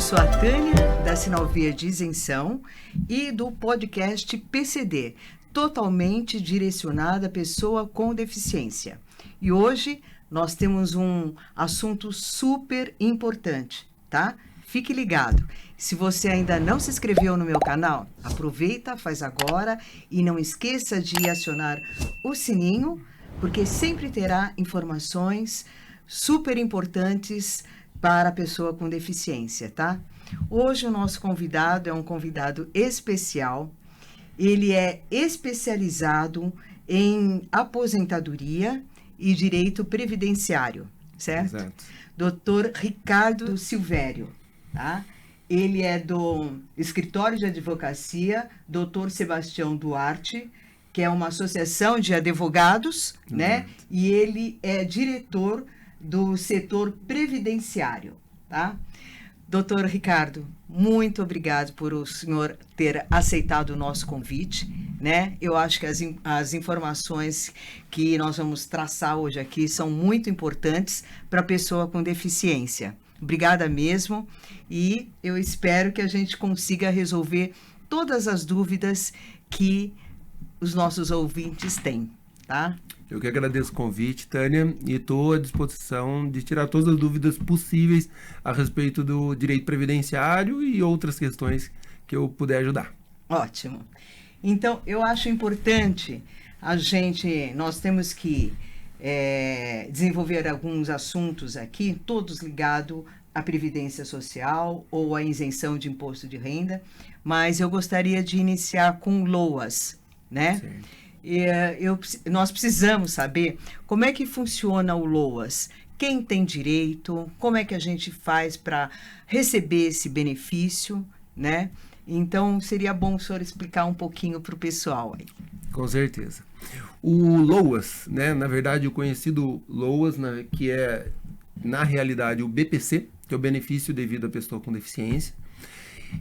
sou a Tânia, da Sinalvia de Isenção e do podcast PCD, totalmente direcionada à pessoa com deficiência. E hoje nós temos um assunto super importante, tá? Fique ligado. Se você ainda não se inscreveu no meu canal, aproveita, faz agora e não esqueça de acionar o sininho, porque sempre terá informações super importantes para a pessoa com deficiência, tá? Hoje o nosso convidado é um convidado especial. Ele é especializado em aposentadoria e direito previdenciário, certo? Exato. Dr. Ricardo Silvério, tá? Ele é do Escritório de Advocacia Dr. Sebastião Duarte, que é uma associação de advogados, né? E ele é diretor do setor previdenciário, tá? Doutor Ricardo, muito obrigado por o senhor ter aceitado o nosso convite, né? Eu acho que as informações que nós vamos traçar hoje aqui são muito importantes para a pessoa com deficiência. Obrigada mesmo, e eu espero que a gente consiga resolver todas as dúvidas que os nossos ouvintes têm, tá? Eu que agradeço o convite, Tânia, e estou à disposição de tirar todas as dúvidas possíveis a respeito do direito previdenciário e outras questões que eu puder ajudar. Ótimo. Então, eu acho importante nós temos que desenvolver alguns assuntos aqui, todos ligados à Previdência Social ou à isenção de imposto de renda, mas eu gostaria de iniciar com LOAS, né? Sim. Nós precisamos saber como é que funciona o LOAS, quem tem direito, como é que a gente faz para receber esse benefício, né? Então, seria bom o senhor explicar um pouquinho para o pessoal aí. Com certeza. O LOAS, né, na verdade o conhecido LOAS, que é na realidade o BPC, que é o benefício devido à pessoa com deficiência,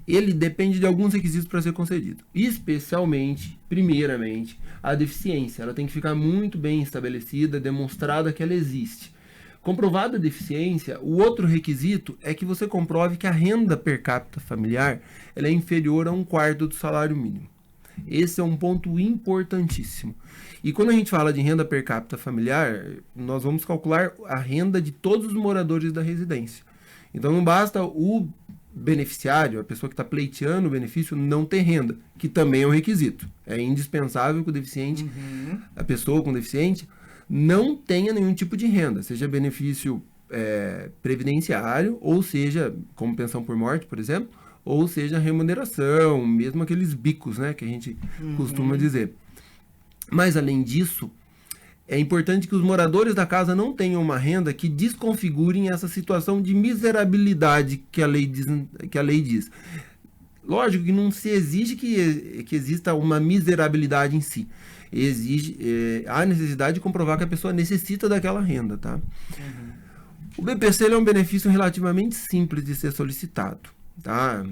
ele depende de alguns requisitos para ser concedido, especialmente, primeiramente, a deficiência. Ela tem que ficar muito bem estabelecida, demonstrada que ela existe. Comprovada a deficiência, o outro requisito é que você comprove que a renda per capita familiar ela é inferior a 1/4 do salário mínimo. Esse é um ponto importantíssimo. E quando a gente fala de renda per capita familiar, nós vamos calcular a renda de todos os moradores da residência. Então não basta o beneficiário, a pessoa que está pleiteando o benefício, não ter renda, que também é um requisito. É indispensável que o deficiente, a pessoa com deficiente, não tenha nenhum tipo de renda, seja benefício previdenciário, ou seja, como pensão por morte, por exemplo, ou seja, remuneração, mesmo aqueles bicos, né, que a gente costuma dizer. Mas, além disso, é importante que os moradores da casa não tenham uma renda que desconfigurem essa situação de miserabilidade que a lei diz. Lógico que não se exige que exista uma miserabilidade em si. Há necessidade de comprovar que a pessoa necessita daquela renda, tá? O BPC ele é um benefício relativamente simples de ser solicitado, tá?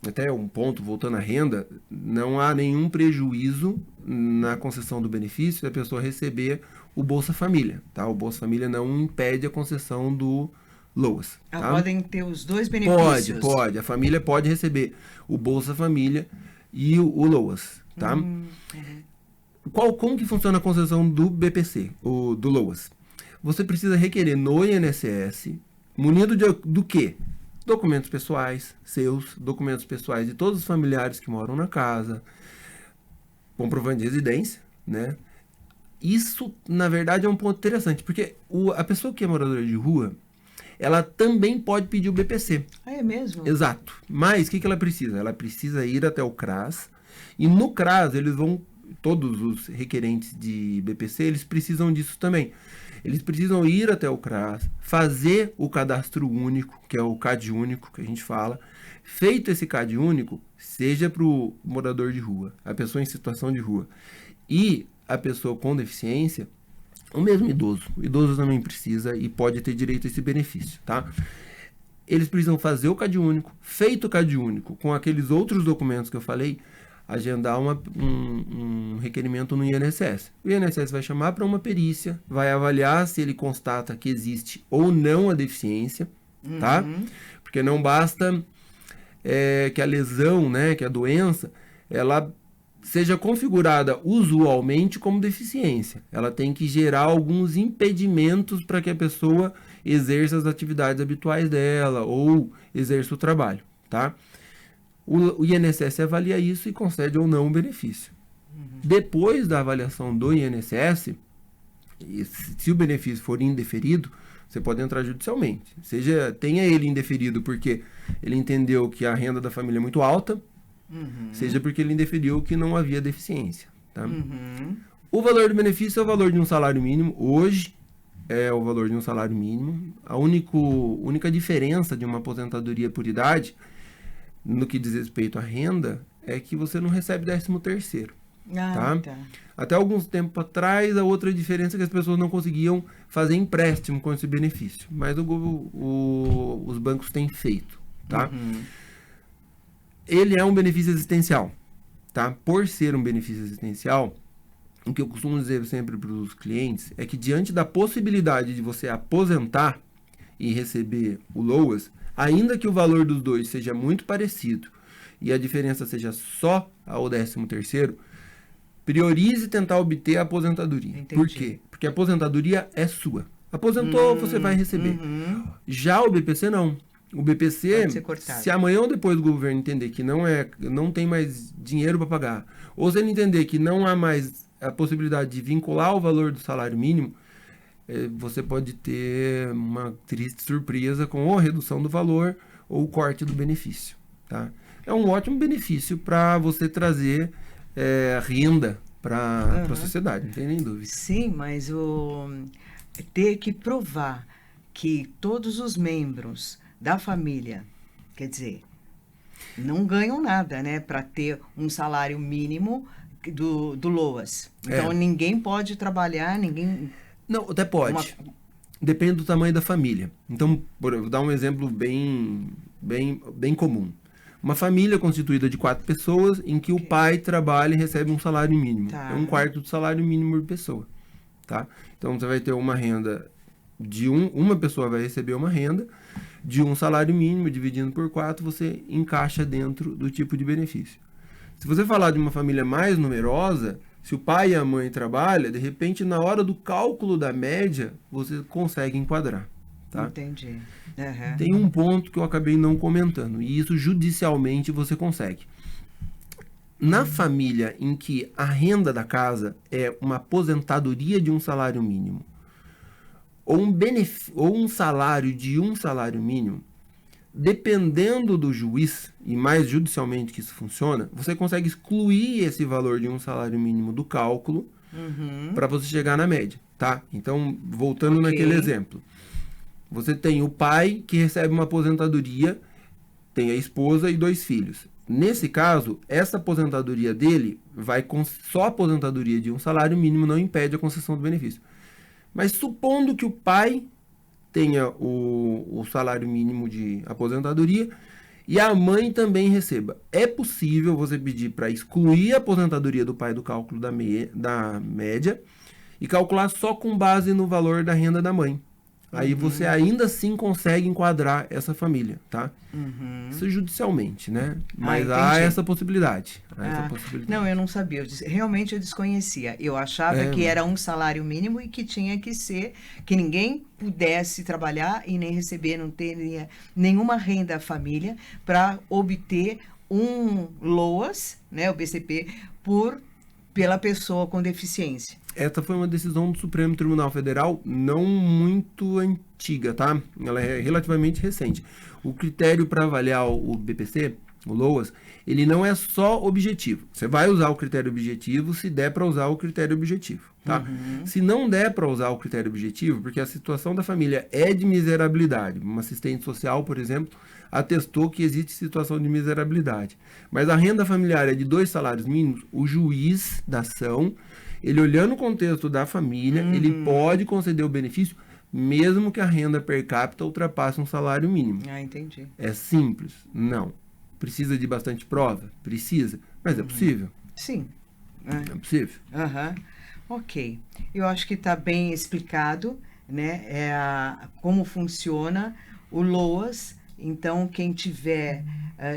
Até um ponto, voltando à renda, não há nenhum prejuízo na concessão do benefício da pessoa receber o Bolsa Família, tá? O Bolsa Família não impede a concessão do LOAS. Tá? Podem ter os dois benefícios? Pode. A família pode receber o Bolsa Família e o LOAS, tá? Como que funciona a concessão do BPC, do LOAS? Você precisa requerer no INSS, munido do quê? Documentos pessoais, documentos pessoais de todos os familiares que moram na casa, comprovante de residência, né? Isso, na verdade, é um ponto interessante, porque a pessoa que é moradora de rua, ela também pode pedir o BPC. Ah, é mesmo? Exato. Mas o que ela precisa? Ela precisa ir até o CRAS, e no CRAS todos os requerentes de BPC, eles precisam disso também. Eles precisam ir até o CRAS, fazer o cadastro único, que é o CAD único que a gente fala. Feito esse CAD único, seja para o morador de rua, a pessoa em situação de rua e a pessoa com deficiência, o mesmo idoso. O idoso também precisa e pode ter direito a esse benefício, tá? Eles precisam fazer o CAD único. Feito o CAD único, com aqueles outros documentos que eu falei, agendar um requerimento no INSS. O INSS vai chamar para uma perícia, vai avaliar se ele constata que existe ou não a deficiência, tá? Porque não basta que a lesão, né, que a doença, ela seja configurada usualmente como deficiência. Ela tem que gerar alguns impedimentos para que a pessoa exerça as atividades habituais dela ou exerça o trabalho, tá? O INSS avalia isso e concede ou não o benefício. Depois da avaliação do INSS, se o benefício for indeferido, você pode entrar judicialmente. Tenha ele indeferido porque ele entendeu que a renda da família é muito alta, seja porque ele indeferiu que não havia deficiência. Tá? O valor do benefício é o valor de um salário mínimo. Hoje é o valor de um salário mínimo. A única diferença de uma aposentadoria por idade, no que diz respeito à renda, é que você não recebe 13º. Tá? Até alguns tempos atrás, a outra diferença é que as pessoas não conseguiam fazer empréstimo com esse benefício. Mas os bancos têm feito. Tá? Ele é um benefício existencial. Tá? Por ser um benefício existencial, o que eu costumo dizer sempre para os clientes é que diante da possibilidade de você aposentar e receber o LOAS, ainda que o valor dos dois seja muito parecido e a diferença seja só ao 13º, priorize tentar obter a aposentadoria. Entendi. Por quê? Porque a aposentadoria é sua. Aposentou, você vai receber. Já o BPC não. O BPC, se amanhã ou depois o governo entender que não tem mais dinheiro para pagar, ou se ele entender que não há mais a possibilidade de vincular o valor do salário mínimo, você pode ter uma triste surpresa com a redução do valor ou o corte do benefício. Tá? É um ótimo benefício para você trazer renda para a sociedade, não tem nem dúvida. Sim, mas ter que provar que todos os membros da família, quer dizer, não ganham nada, né, para ter um salário mínimo do LOAS. Então, ninguém pode trabalhar, ninguém... Não, até pode. Depende do tamanho da família. Então, vou dar um exemplo bem comum. Uma família constituída de 4 pessoas em que o pai trabalha e recebe um salário mínimo. Tá. É 1/4 do salário mínimo por pessoa. Tá? Então, você vai ter uma renda uma pessoa vai receber uma renda de um salário mínimo, dividindo por 4, você encaixa dentro do tipo de benefício. Se você falar de uma família mais numerosa, se o pai e a mãe trabalham, de repente, na hora do cálculo da média, você consegue enquadrar. Tá? Entendi. Tem um ponto que eu acabei não comentando, e isso judicialmente você consegue. Na família em que a renda da casa é uma aposentadoria de um salário mínimo, ou um salário de um salário mínimo, dependendo do juiz, e mais judicialmente que isso funciona, você consegue excluir esse valor de um salário mínimo do cálculo para você chegar na média, tá? Então, voltando naquele exemplo. Você tem o pai que recebe uma aposentadoria, tem a esposa e 2 filhos. Nesse caso, essa aposentadoria dele vai com só a aposentadoria de um salário mínimo, não impede a concessão do benefício. Mas supondo que o pai tenha o salário mínimo de aposentadoria e a mãe também receba, é possível você pedir para excluir a aposentadoria do pai do cálculo da média e calcular só com base no valor da renda da mãe. Aí você ainda assim consegue enquadrar essa família, tá? Isso judicialmente, né? Mas há essa possibilidade. Não, eu não sabia. Realmente eu desconhecia. Eu achava que era um salário mínimo e que tinha que ser, que ninguém pudesse trabalhar e nem receber, não ter nenhuma renda à família para obter um LOAS, né, o BCP, pela pessoa com deficiência. Essa foi uma decisão do Supremo Tribunal Federal não muito antiga, tá? Ela é relativamente recente. O critério para avaliar o BPC, o LOAS, ele não é só objetivo. Você vai usar o critério objetivo se der para usar o critério objetivo, tá? Se não der para usar o critério objetivo, porque a situação da família é de miserabilidade, uma assistente social, por exemplo, atestou que existe situação de miserabilidade, mas a renda familiar é de 2 salários mínimos, o juiz da ação, ele olhando o contexto da família, ele pode conceder o benefício mesmo que a renda per capita ultrapasse um salário mínimo. Entendi. É simples? Não. Precisa de bastante prova? Precisa. Mas é possível. Sim. É possível. Ok. Eu acho que está bem explicado, né, como funciona o LOAS Então, quem tiver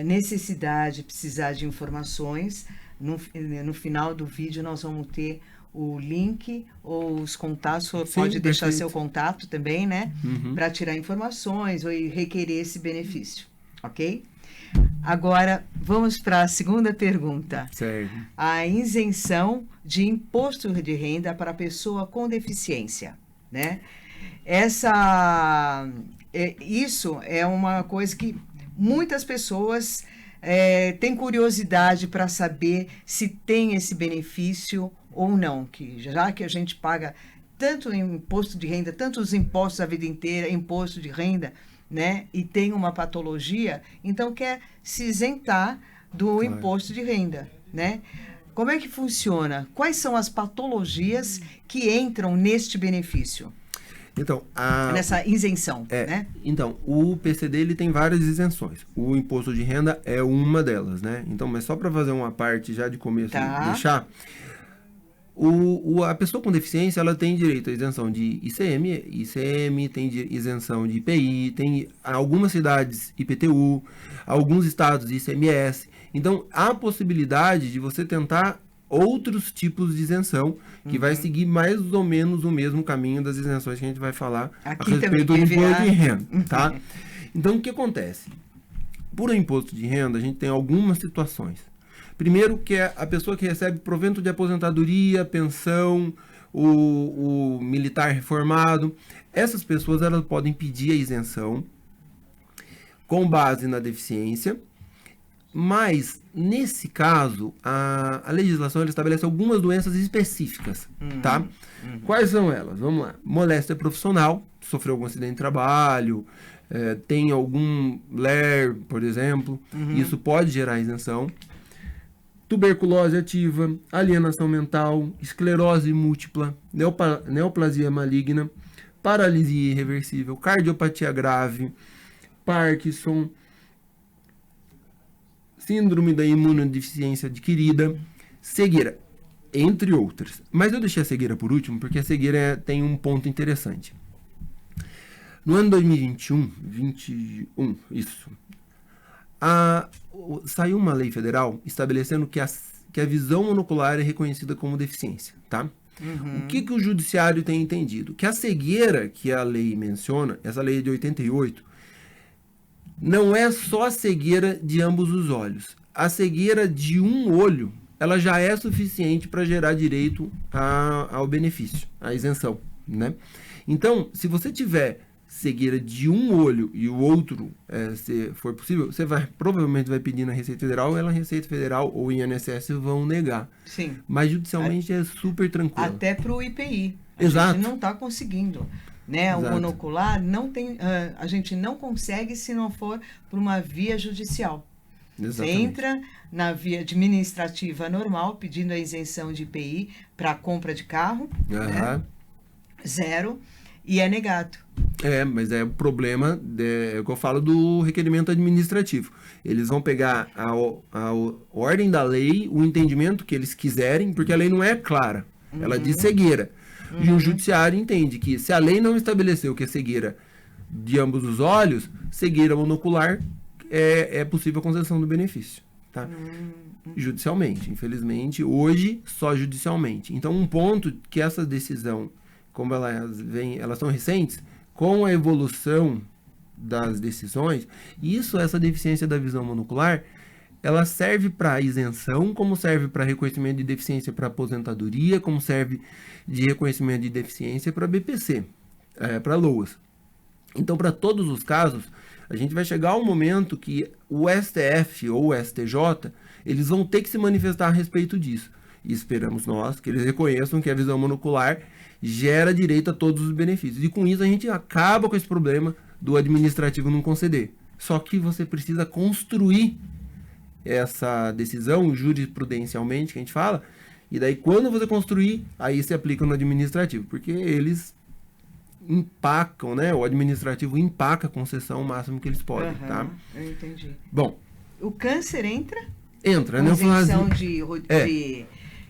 necessidade, precisar de informações, no final do vídeo nós vamos ter o link ou os contatos. Sim, pode deixar perfeito. Seu contato também, né? Para tirar informações ou requerer esse benefício, ok? Agora, vamos para a segunda pergunta. Certo. A isenção de imposto de renda para pessoa com deficiência, né? Isso é uma coisa que muitas pessoas têm curiosidade para saber se tem esse benefício ou não, que já que a gente paga tanto imposto de renda, tantos impostos a vida inteira, imposto de renda, né, e tem uma patologia, então quer se isentar do imposto de renda, né? Como é que funciona? Quais são as patologias que entram neste benefício? Então, nessa isenção, né? Então, o PCD ele tem várias isenções. O imposto de renda é uma delas, né? Então, mas só para fazer uma parte já de começo, deixar... a pessoa com deficiência, ela tem direito à isenção de ICM, tem isenção de IPI, tem algumas cidades IPTU, alguns estados ICMS. Então, há a possibilidade de você tentar outros tipos de isenção, que vai seguir mais ou menos o mesmo caminho das isenções que a gente vai falar aqui a respeito do imposto de renda, tá? Então, o que acontece? Por imposto de renda, a gente tem algumas situações. Primeiro, que é a pessoa que recebe provento de aposentadoria, pensão, o militar reformado. Essas pessoas, elas podem pedir a isenção com base na deficiência, mas, nesse caso, a legislação ela estabelece algumas doenças específicas, tá? Quais são elas? Vamos lá. Moléstia profissional, sofreu algum acidente de trabalho, tem algum LER, por exemplo, isso pode gerar isenção. Tuberculose ativa, alienação mental, esclerose múltipla, neoplasia maligna, paralisia irreversível, cardiopatia grave, Parkinson, síndrome da imunodeficiência adquirida, cegueira, entre outras. Mas eu deixei a cegueira por último, porque a cegueira tem um ponto interessante. No ano 2021, saiu uma lei federal estabelecendo que a visão monocular é reconhecida como deficiência, tá? O que o judiciário tem entendido? Que a cegueira que a lei menciona, essa lei é de 88, não é só a cegueira de ambos os olhos. A cegueira de um olho, ela já é suficiente para gerar direito ao benefício, à isenção, né? Então, se você tiver cegueira de um olho e o outro, se for possível, você provavelmente vai pedir na Receita Federal, a Receita Federal ou INSS vão negar. Sim. Mas judicialmente é super tranquilo. Até para o IPI. Exato. A gente não está conseguindo. Né? O monocular não tem, a gente não consegue se não for por uma via judicial. Exatamente. Você entra na via administrativa normal, pedindo a isenção de IPI para compra de carro, né? 0, e é negado. Mas é o problema, é o que eu falo do requerimento administrativo. Eles vão pegar a ordem da lei, o entendimento que eles quiserem, porque a lei não é clara. Ela diz cegueira. E o judiciário entende que se a lei não estabeleceu que é cegueira de ambos os olhos, cegueira monocular é possível a concessão do benefício, tá? Judicialmente, infelizmente, hoje só judicialmente. Então, um ponto que essa decisão, como elas são recentes, com a evolução das decisões, essa deficiência da visão monocular, ela serve para isenção, como serve para reconhecimento de deficiência para aposentadoria, como serve de reconhecimento de deficiência para BPC, para LOAS. Então, para todos os casos, a gente vai chegar ao momento que o STF ou o STJ, eles vão ter que se manifestar a respeito disso. E esperamos nós que eles reconheçam que a visão monocular gera direito a todos os benefícios. E com isso a gente acaba com esse problema do administrativo não conceder. Só que você precisa construir essa decisão jurisprudencialmente, que a gente fala, e daí quando você construir, aí se aplica no administrativo, porque eles empacam, né? O administrativo empaca a concessão o máximo que eles podem, tá? Eu entendi. Bom. O câncer entra? Entra, né? Isenção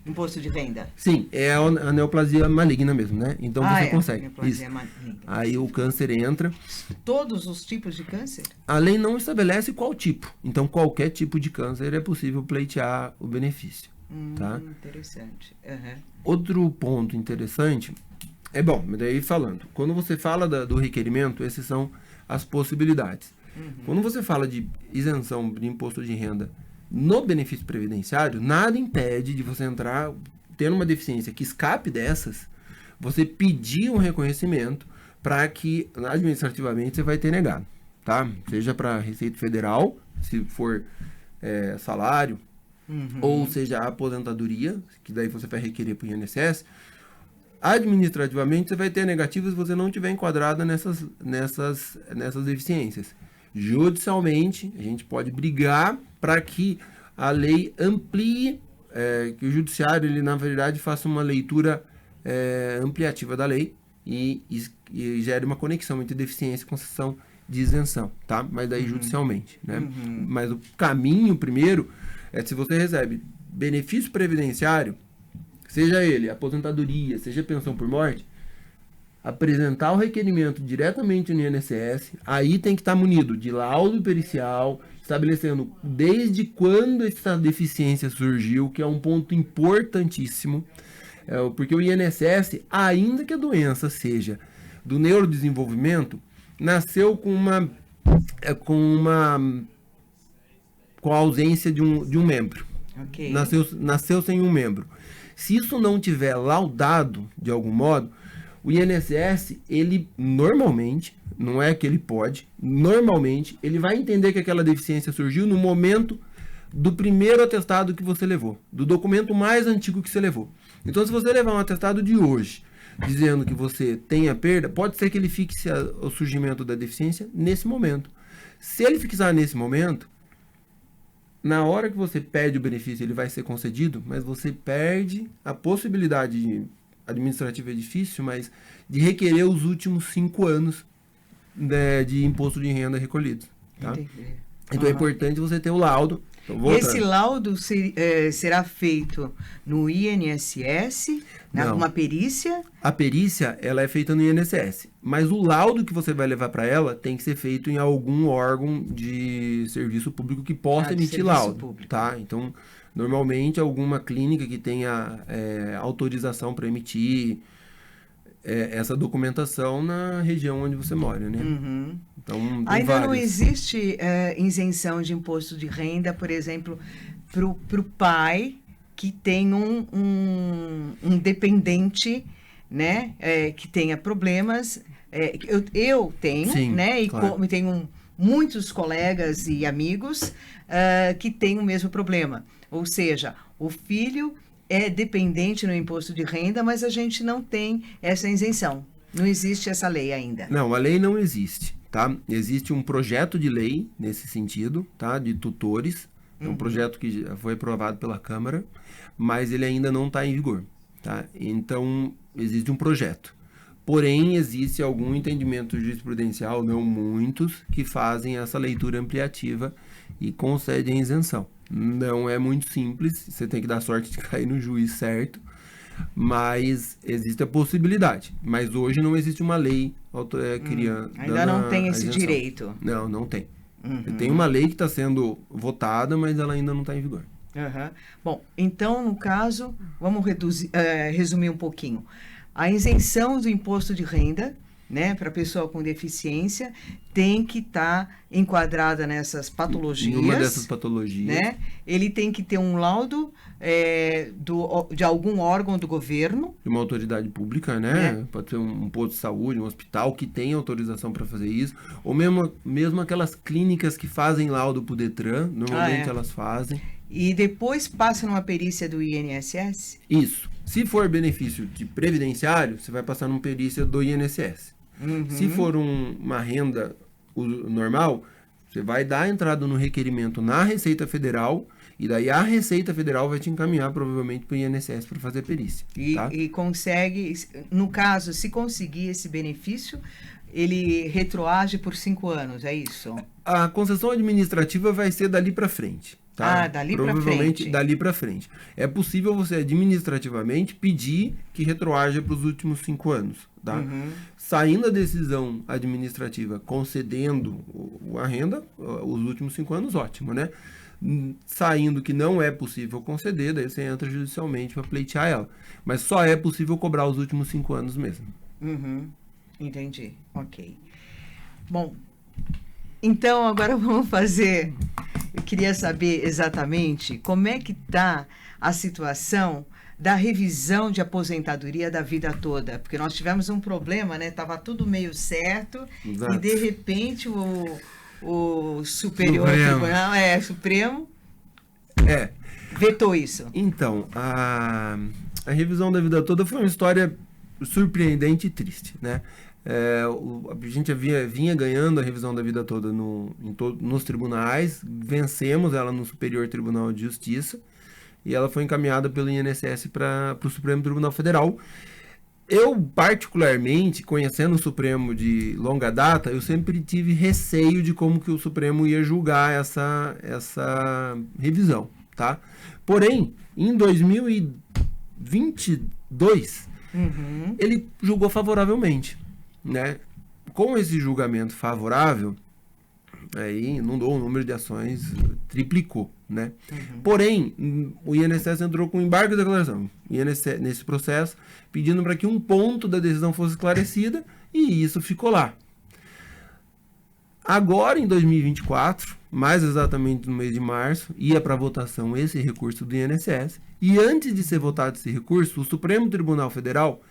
imposto de renda? Sim, é a neoplasia maligna mesmo, né? Então você consegue. Neoplasia maligna. Aí o câncer entra. Todos os tipos de câncer? A lei não estabelece qual tipo. Então qualquer tipo de câncer é possível pleitear o benefício. Tá? Interessante. Uhum. Outro ponto interessante mas daí falando, quando você fala do requerimento, essas são as possibilidades. Quando você fala de isenção de imposto de renda no benefício previdenciário, nada impede de você entrar, tendo uma deficiência que escape dessas, você pedir um reconhecimento para que administrativamente você vai ter negado, tá? Seja para Receita Federal, se for salário, ou seja a aposentadoria, que daí você vai requerer para o INSS. Administrativamente você vai ter negativas se você não tiver enquadrada nessas deficiências. Judicialmente, a gente pode brigar para que a lei amplie, que o judiciário, ele na verdade faça uma leitura ampliativa da lei e gere uma conexão entre deficiência e concessão de isenção, tá? Mas daí judicialmente, né? Mas o caminho primeiro é, se você recebe benefício previdenciário, seja ele aposentadoria, seja pensão por morte, apresentar o requerimento diretamente no INSS, aí tem que estar munido de laudo pericial, estabelecendo desde quando essa deficiência surgiu, que é um ponto importantíssimo, porque o INSS, ainda que a doença seja do neurodesenvolvimento, nasceu com a ausência de um membro. Okay. Nasceu sem um membro. Se isso não tiver laudado de algum modo, o INSS, ele normalmente, não é que ele pode, normalmente, ele vai entender que aquela deficiência surgiu no momento do primeiro atestado que você levou, do documento mais antigo que você levou. Então, se você levar um atestado de hoje, dizendo que você tem a perda, pode ser que ele fixe o surgimento da deficiência nesse momento. Se ele fixar nesse momento, na hora que você pede o benefício, ele vai ser concedido, mas você perde a possibilidade administrativa, é difícil, mas de requerer os últimos 5 anos de imposto de renda recolhidos. Tá? Então é importante você ter o laudo. Então, esse laudo será feito no INSS, uma perícia? A perícia, ela é feita no INSS, mas o laudo que você vai levar para ela tem que ser feito em algum órgão de serviço público que possa emitir laudo, tá? Então, normalmente, alguma clínica que tenha autorização para emitir essa documentação na região onde você mora, né? Então, ainda não existe isenção de imposto de renda, por exemplo, para o pai que tem um dependente, né, que tenha problemas. Eu tenho, sim, né, e claro, tenho muitos colegas e amigos que têm o mesmo problema. Ou seja, o filho é dependente no imposto de renda, mas a gente não tem essa isenção. Não existe essa lei ainda. Não, a lei não existe, tá? Existe um projeto de lei nesse sentido, tá? De tutores. É um projeto que já foi aprovado pela Câmara, mas ele ainda não está em vigor, tá? Então, existe um projeto. Porém, existe algum entendimento jurisprudencial, não muitos, que fazem essa leitura ampliativa e concedem isenção. Não é muito simples, você tem que dar sorte de cair no juiz certo, mas existe a possibilidade. Mas hoje não existe uma lei criando. Ainda não tem esse direito. Não tem. Tem uma lei que está sendo votada, mas ela ainda não está em vigor. Bom, então, no caso, vamos resumir um pouquinho. A isenção do imposto de renda, né, para a pessoa com deficiência, tem que estar enquadrada nessas patologias. Uma dessas patologias. Né? Ele tem que ter um laudo de algum órgão do governo. De uma autoridade pública, né? Pode ser um posto de saúde, um hospital que tem autorização para fazer isso. Ou mesmo aquelas clínicas que fazem laudo para o Detran, normalmente elas fazem. E depois passa numa perícia do INSS? Isso. Se for benefício de previdenciário, você vai passar numa perícia do INSS. Se for uma renda normal, você vai dar entrada no requerimento na Receita Federal e daí a Receita Federal vai te encaminhar provavelmente para o INSS para fazer a perícia. E consegue, no caso, se conseguir esse benefício, ele retroage por 5 anos, é isso? A concessão administrativa vai ser dali para frente. Tá? Dali para Provavelmente frente. dali para frente. É possível você administrativamente pedir que retroaja para os últimos 5 anos. Tá? Saindo a decisão administrativa concedendo a renda, os últimos 5 anos, ótimo, né? Saindo que não é possível conceder, daí você entra judicialmente para pleitear ela. Mas só é possível cobrar os últimos 5 anos mesmo. Entendi. Ok. Bom, então agora vamos fazer... Eu queria saber exatamente como é que está a situação da revisão de aposentadoria da vida toda. Porque nós tivemos um problema, né? Estava tudo meio certo. Exato. E, de repente, o Superior Tribunal... Supremo... vetou isso. Então, a revisão da vida toda foi uma história surpreendente e triste, né? A gente vinha ganhando a revisão da vida toda nos tribunais, vencemos ela no Superior Tribunal de Justiça e ela foi encaminhada pelo INSS para o Supremo Tribunal Federal. Eu, particularmente, conhecendo o Supremo de longa data, eu sempre tive receio de como que o Supremo ia julgar essa revisão, tá? Porém, em 2022, ele julgou favoravelmente, né? Com esse julgamento favorável, aí inundou o número de ações, triplicou, né? Porém, o INSS entrou com embargo de declaração nesse processo, pedindo para que um ponto da decisão fosse esclarecida, e isso ficou lá. Agora, em 2024, mais exatamente no mês de março, ia para votação esse recurso do INSS, e antes de ser votado esse recurso, o Supremo Tribunal Federal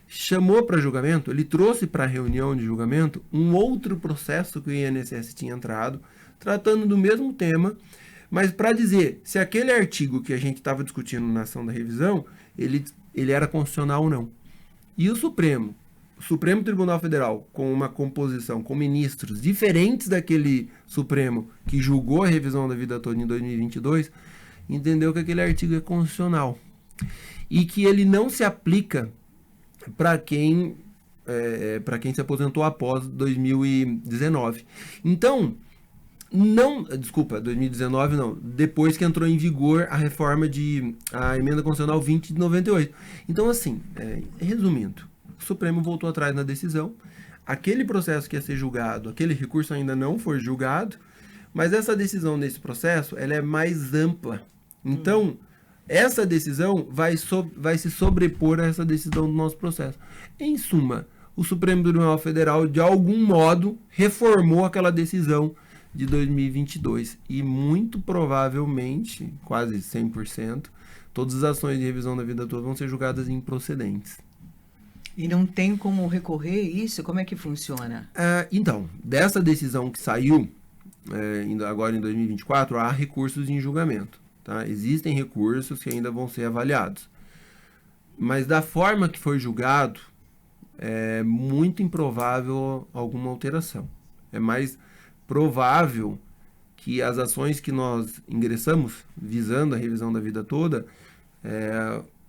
chamou para julgamento, ele trouxe para a reunião de julgamento um outro processo que o INSS tinha entrado, tratando do mesmo tema, mas para dizer se aquele artigo que a gente estava discutindo na ação da revisão, ele era constitucional ou não. E o Supremo Tribunal Federal, com uma composição com ministros diferentes daquele Supremo que julgou a revisão da vida toda em 2022, entendeu que aquele artigo é constitucional e que ele não se aplica para quem se aposentou após 2019. Então, 2019 não, depois que entrou em vigor a reforma a emenda constitucional 20 de 98. Então, assim, resumindo, o Supremo voltou atrás na decisão, aquele processo que ia ser julgado, aquele recurso ainda não foi julgado, mas essa decisão nesse processo, ela é mais ampla. Então, essa decisão vai se sobrepor a essa decisão do nosso processo. Em suma, o Supremo Tribunal Federal, de algum modo, reformou aquela decisão de 2022. E muito provavelmente, quase 100%, todas as ações de revisão da vida toda vão ser julgadas improcedentes. E não tem como recorrer isso? Como é que funciona? Então, dessa decisão que saiu, agora em 2024, há recursos em julgamento. Tá? Existem recursos que ainda vão ser avaliados. Mas da forma que foi julgado, é muito improvável alguma alteração. É mais provável que as ações que nós ingressamos, visando a revisão da vida toda,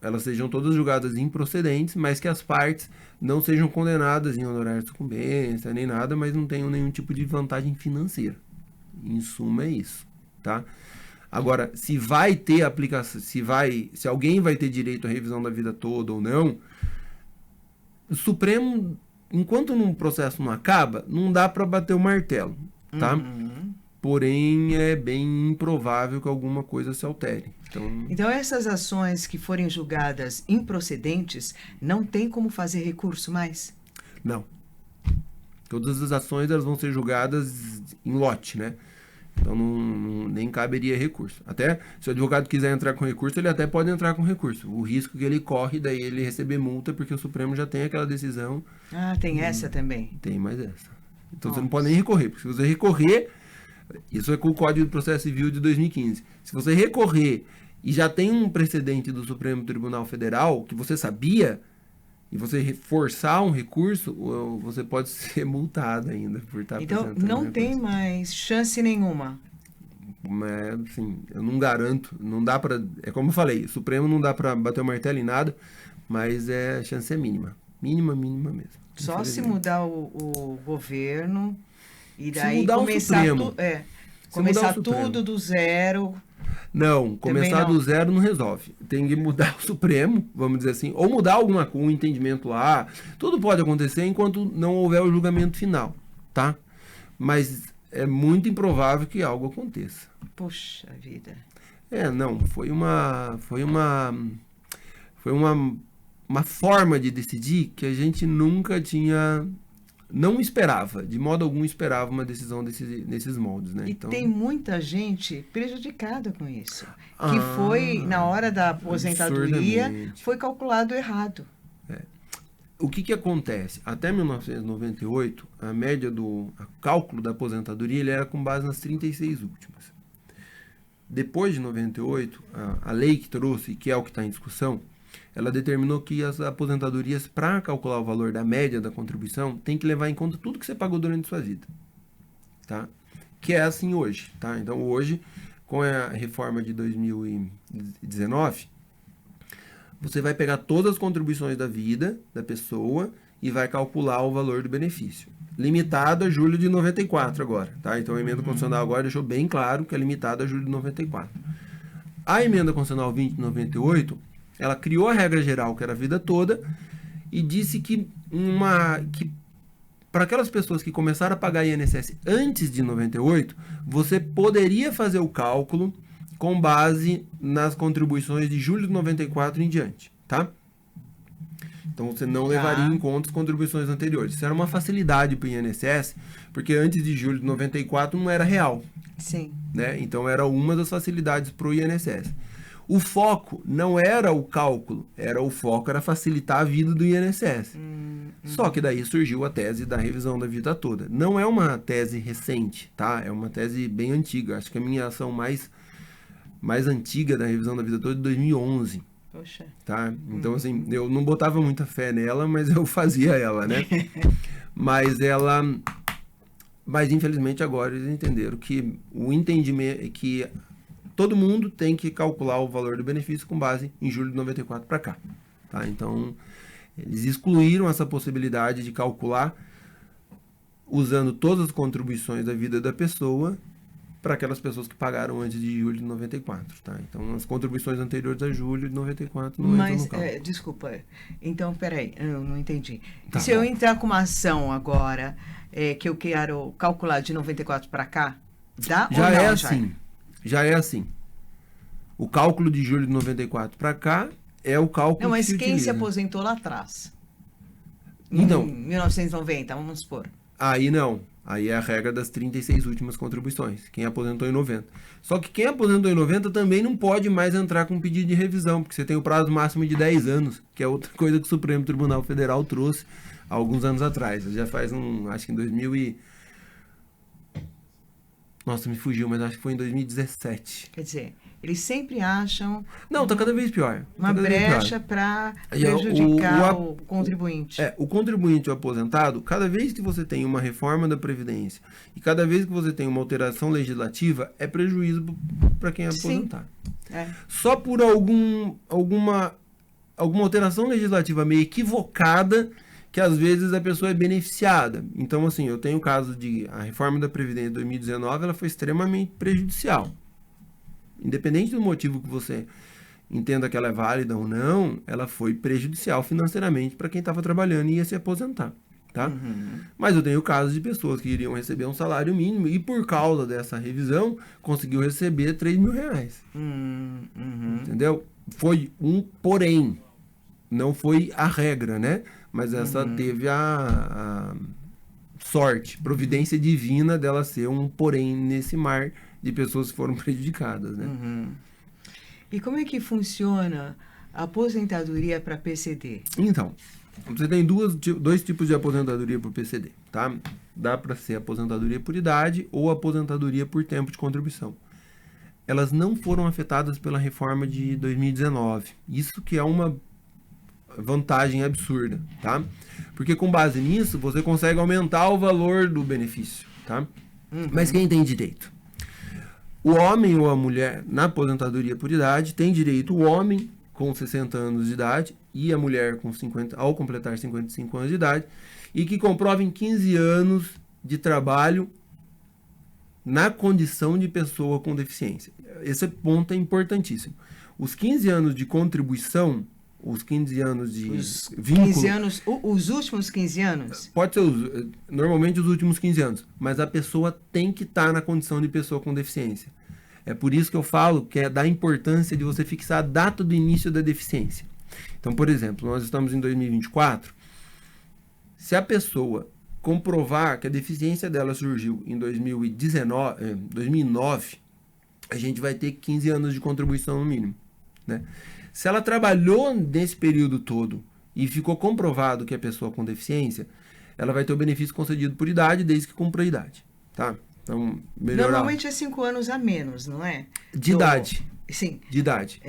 elas sejam todas julgadas improcedentes, mas que as partes não sejam condenadas em honorário de sucumbência, nem nada, mas não tenham nenhum tipo de vantagem financeira. Em suma, é isso. Tá? Agora, se vai ter aplicação, se alguém vai ter direito à revisão da vida toda ou não, o Supremo, enquanto um processo não acaba, não dá para bater o martelo, tá? Porém, é bem improvável que alguma coisa se altere. Então, essas ações que forem julgadas improcedentes, não tem como fazer recurso mais? Não. Todas as ações elas vão ser julgadas em lote, né? Então, nem caberia recurso. Até, se o advogado quiser entrar com recurso, ele até pode entrar com recurso. O risco que ele corre, daí ele receber multa, porque o Supremo já tem aquela decisão. Tem essa também? Tem mais essa. Então, você não pode nem recorrer, porque se você recorrer, isso é com o Código de Processo Civil de 2015. Se você recorrer e já tem um precedente do Supremo Tribunal Federal, que você sabia, e você forçar um recurso, você pode ser multado ainda por estar apresentando. Então, não tem mais chance nenhuma. Mas, assim, eu não garanto, não dá para... É como eu falei, o Supremo não dá para bater o martelo em nada, mas a chance é mínima. Mínima mesmo. Só se mudar o governo e daí começar tudo do zero. Não, começar não. do zero não resolve. Tem que mudar o Supremo, vamos dizer assim, ou mudar um entendimento lá. Tudo pode acontecer enquanto não houver o julgamento final, tá? Mas é muito improvável que algo aconteça. Puxa vida. Não, foi uma forma de decidir que a gente nunca tinha, não esperava, de modo algum esperava uma decisão nesses moldes, né? E Então, tem muita gente prejudicada com isso. Que foi, na hora da aposentadoria, absurdamente. foi calculado errado. O que acontece? Até 1998, a média do cálculo da aposentadoria ele era com base nas 36 últimas. Depois de 98, a lei que trouxe, que é o que está em discussão, ela determinou que as aposentadorias, para calcular o valor da média da contribuição, tem que levar em conta tudo que você pagou durante a sua vida. Tá? Que é assim hoje. Tá? Então, hoje, com a reforma de 2019, você vai pegar todas as contribuições da vida da pessoa e vai calcular o valor do benefício. Limitado a julho de 94 agora, tá? Então a emenda constitucional agora deixou bem claro que é limitado a julho de 94. A emenda constitucional 2098, ela criou a regra geral, que era a vida toda, e disse que para aquelas pessoas que começaram a pagar INSS antes de 98, você poderia fazer o cálculo com base nas contribuições de julho de 94 em diante, tá? Então você não levaria em conta as contribuições anteriores. Isso era uma facilidade para o INSS, porque antes de julho de 94 não era real. Sim. Né? Então era uma das facilidades para o INSS. O foco não era o cálculo, o foco era facilitar a vida do INSS. Só que daí surgiu a tese da revisão da vida toda. Não é uma tese recente, tá? É uma tese bem antiga. Acho que a minha ação mais antiga da revisão da vida toda é de 2011. Poxa. Tá? Então, assim, eu não botava muita fé nela, mas eu fazia ela, né? Mas infelizmente agora eles entenderam que o entendimento que todo mundo tem que calcular o valor do benefício com base em julho de 94 para cá, tá? Então, eles excluíram essa possibilidade de calcular usando todas as contribuições da vida da pessoa para aquelas pessoas que pagaram antes de julho de 94, tá? Então, as contribuições anteriores a julho de 94 não entram no cálculo. Desculpa, então, peraí, eu não entendi. Tá Se bom. eu entrar com uma ação agora, que eu quero calcular de 94 para cá, dá Já ou não? é assim. Já é assim. O cálculo de julho de 94 para cá é o cálculo Não, mas que se quem se utiliza. aposentou lá atrás? Então, Em 1990, vamos supor. Aí não. Aí é a regra das 36 últimas contribuições. Quem aposentou em 90. Só que quem aposentou em 90 também não pode mais entrar com pedido de revisão, porque você tem o prazo máximo de 10 anos, que é outra coisa que o Supremo Tribunal Federal trouxe há alguns anos atrás. Já faz acho que em 2000 e... Nossa, me fugiu, mas acho que foi em 2017. Quer dizer, eles sempre acham Não, tá cada vez pior. uma brecha para prejudicar o contribuinte. O contribuinte, o aposentado, cada vez que você tem uma reforma da Previdência e cada vez que você tem uma alteração legislativa, é prejuízo para quem é aposentado. Só por alguma alteração legislativa meio equivocada que às vezes a pessoa é beneficiada. Então, assim, eu tenho o caso de a reforma da Previdência de 2019, ela foi extremamente prejudicial. Independente do motivo que você entenda que ela é válida ou não, ela foi prejudicial financeiramente para quem estava trabalhando e ia se aposentar, tá? Mas eu tenho casos de pessoas que iriam receber um salário mínimo e por causa dessa revisão conseguiu receber R$3.000. Entendeu? Foi um porém. Não foi a regra, né? Mas essa teve a sorte, providência divina dela ser um porém nesse mar de pessoas que foram prejudicadas, né? E como é que funciona a aposentadoria para PCD? Então, você tem dois tipos de aposentadoria por PCD, tá? Dá para ser aposentadoria por idade ou aposentadoria por tempo de contribuição. Elas não foram afetadas pela reforma de 2019. Isso que é uma vantagem absurda, tá? Porque com base nisso, você consegue aumentar o valor do benefício, tá? Mas quem tem direito? O homem ou a mulher na aposentadoria por idade tem direito o homem com 60 anos de idade e a mulher com 50, ao completar 55 anos de idade e que comprovem 15 anos de trabalho na condição de pessoa com deficiência. Esse ponto é importantíssimo. Os 15 anos de contribuição, os 15 anos de vínculo... 15 anos, os últimos 15 anos? Pode ser, normalmente, os últimos 15 anos. Mas a pessoa tem que estar na condição de pessoa com deficiência. É por isso que eu falo que é da importância de você fixar a data do início da deficiência. Então, por exemplo, nós estamos em 2024. Se a pessoa comprovar que a deficiência dela surgiu em 2009, a gente vai ter 15 anos de contribuição no mínimo, né? Se ela trabalhou nesse período todo e ficou comprovado que é pessoa com deficiência, ela vai ter o benefício concedido por idade, desde que cumpra a idade, tá? Então, melhorar. Normalmente é 5 anos a menos, não é? De idade. Sim. De idade.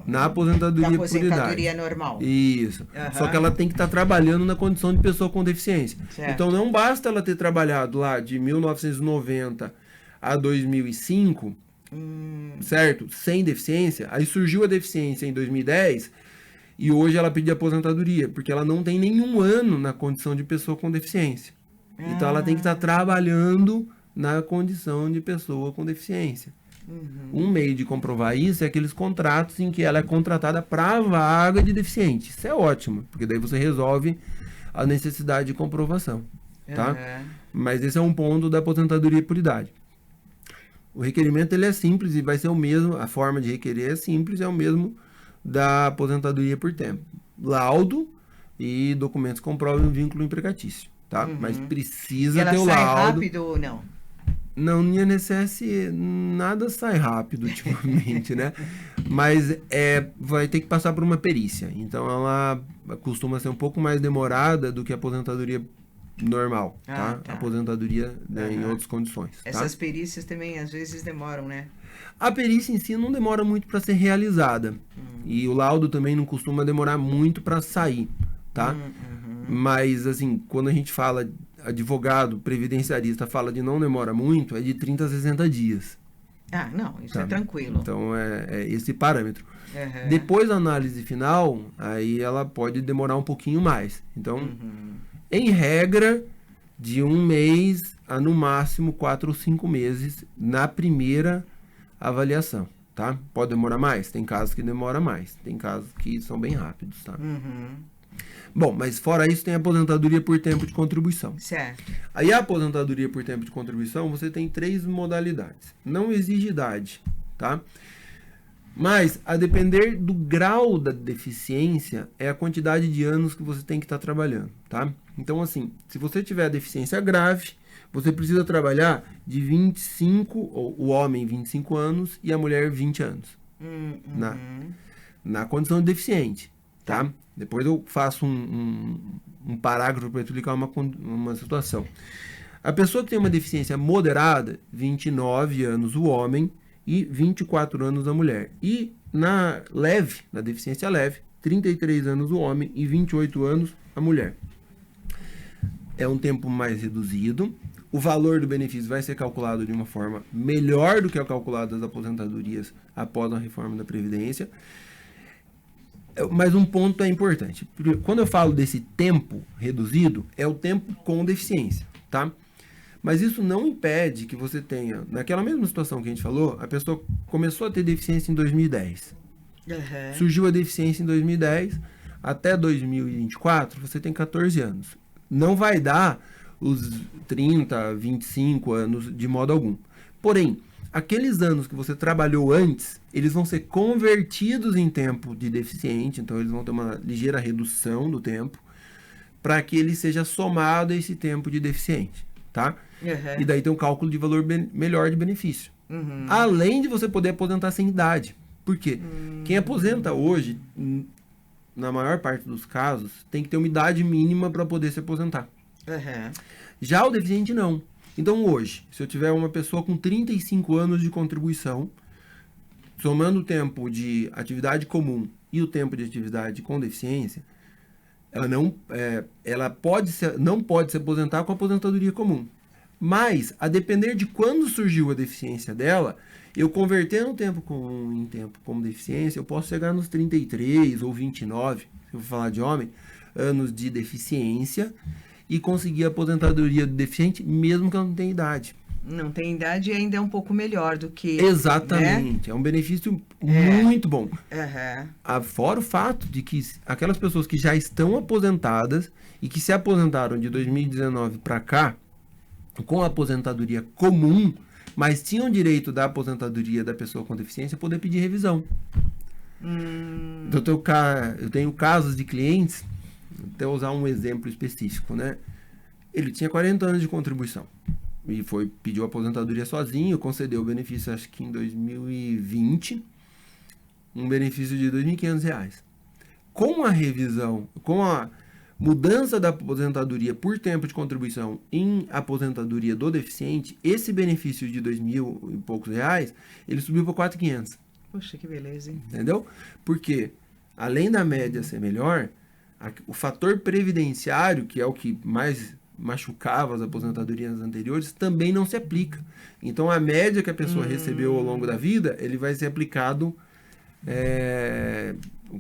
Na aposentadoria, da aposentadoria normal. Isso. Só que ela tem que estar trabalhando na condição de pessoa com deficiência. Certo. Então não basta ela ter trabalhado lá de 1990 a 2005, certo? Sem deficiência. Aí surgiu a deficiência em 2010 e hoje ela pediu aposentadoria, porque ela não tem nenhum ano na condição de pessoa com deficiência. Então ela tem que estar trabalhando na condição de pessoa com deficiência. Um meio de comprovar isso é aqueles contratos em que ela é contratada para a vaga de deficiente. Isso é ótimo, porque daí você resolve a necessidade de comprovação, tá? Mas esse é um ponto da aposentadoria por idade. O requerimento ele é simples e vai ser o mesmo, a forma de requerer é simples, é o mesmo da aposentadoria por tempo. Laudo e documentos que comprovem o vínculo empregatício, tá? Mas precisa ter o laudo. Ela sai rápido ou não? Não, no INSS nada sai rápido ultimamente, né? Mas vai ter que passar por uma perícia. Então ela costuma ser um pouco mais demorada do que a aposentadoria normal, tá? Aposentadoria, né, em outras condições. Essas perícias também às vezes demoram, né? A perícia em si não demora muito para ser realizada. E o laudo também não costuma demorar muito para sair, tá? Mas, assim, quando a gente fala, advogado, previdenciarista, fala de não demora muito, é de 30 a 60 dias. Ah, não, isso é tranquilo. Então, é esse parâmetro. Depois da análise final, aí ela pode demorar um pouquinho mais. Então, em regra, de 1 mês a, no máximo, 4 ou 5 meses na primeira avaliação, tá? Pode demorar mais? Tem casos que demora mais. Tem casos que são bem rápidos, tá? Bom, mas fora isso tem a aposentadoria por tempo de contribuição. Certo. Aí a aposentadoria por tempo de contribuição, você tem 3 modalidades. Não exige idade, tá? Mas, a depender do grau da deficiência, é a quantidade de anos que você tem que estar trabalhando, tá? Então, assim, se você tiver deficiência grave, você precisa trabalhar de 25, o homem 25 anos e a mulher 20 anos. Na condição de deficiente, tá? Depois eu faço um parágrafo para explicar uma situação. A pessoa que tem uma deficiência moderada, 29 anos o homem e 24 anos a mulher. E na deficiência leve, 33 anos o homem e 28 anos a mulher. É um tempo mais reduzido. O valor do benefício vai ser calculado de uma forma melhor do que é calculado das aposentadorias após a reforma da Previdência. Mas um ponto é importante. Quando eu falo desse tempo reduzido, é o tempo com deficiência, tá? Mas isso não impede que você tenha, naquela mesma situação que a gente falou, a pessoa começou a ter deficiência em 2010. Surgiu a deficiência em 2010, até 2024 você tem 14 anos. Não vai dar os 30, 25 anos de modo algum. Porém, aqueles anos que você trabalhou antes, eles vão ser convertidos em tempo de deficiente, então eles vão ter uma ligeira redução do tempo, para que ele seja somado a esse tempo de deficiente, tá? E daí tem um cálculo de valor melhor de benefício. Além de você poder aposentar sem idade. Por quê? Quem aposenta hoje, na maior parte dos casos, tem que ter uma idade mínima para poder se aposentar. Já o deficiente não. Então hoje, se eu tiver uma pessoa com 35 anos de contribuição, somando o tempo de atividade comum e o tempo de atividade com deficiência, ela não pode se aposentar com a aposentadoria comum. Mas, a depender de quando surgiu a deficiência dela, eu convertendo o tempo comum em tempo como deficiência, eu posso chegar nos 33 ou 29, se eu for falar de homem, anos de deficiência, e conseguir a aposentadoria do deficiente, mesmo que ela não tenha idade. Não tem idade e ainda é um pouco melhor do que... Exatamente. Né? É um benefício muito bom. Uhum. Fora o fato de que aquelas pessoas que já estão aposentadas e que se aposentaram de 2019 para cá, com a aposentadoria comum, mas tinham direito da aposentadoria da pessoa com deficiência, poder pedir revisão. Então, eu tenho casos de clientes, até usar um exemplo específico, né? Ele tinha 40 anos de contribuição e pediu aposentadoria sozinho, concedeu o benefício, acho que em 2020, um benefício de R$ 2.500. Com a revisão, com a mudança da aposentadoria por tempo de contribuição em aposentadoria do deficiente, esse benefício de 2.000 e poucos reais, ele subiu para 4.500. Poxa, que beleza, hein? Entendeu? Porque, além da média ser melhor, o fator previdenciário, que é o que mais machucava as aposentadorias anteriores, também não se aplica. Então, a média que a pessoa recebeu ao longo da vida, ele vai ser aplicado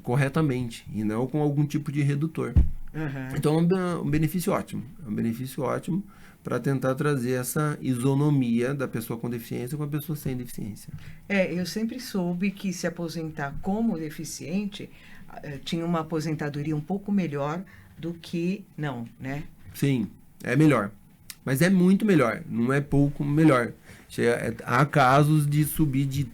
corretamente, e não com algum tipo de redutor. Uhum. Então, é um benefício ótimo. É um benefício ótimo para tentar trazer essa isonomia da pessoa com deficiência com a pessoa sem deficiência. Eu sempre soube que se aposentar como deficiente tinha uma aposentadoria um pouco melhor do que não, né? Sim, é melhor. Mas é muito melhor, não é pouco melhor. Há casos de subir de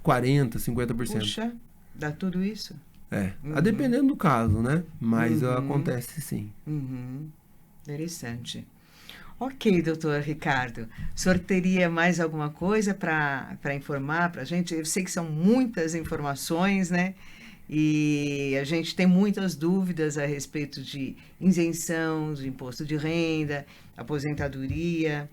40%, 50%. Puxa, dá tudo isso? A dependendo do caso, né? Mas acontece sim. Interessante. Ok, doutor Ricardo. O senhor teria mais alguma coisa para informar para a gente? Eu sei que são muitas informações, né? E a gente tem muitas dúvidas a respeito de isenção, de imposto de renda, aposentadoria.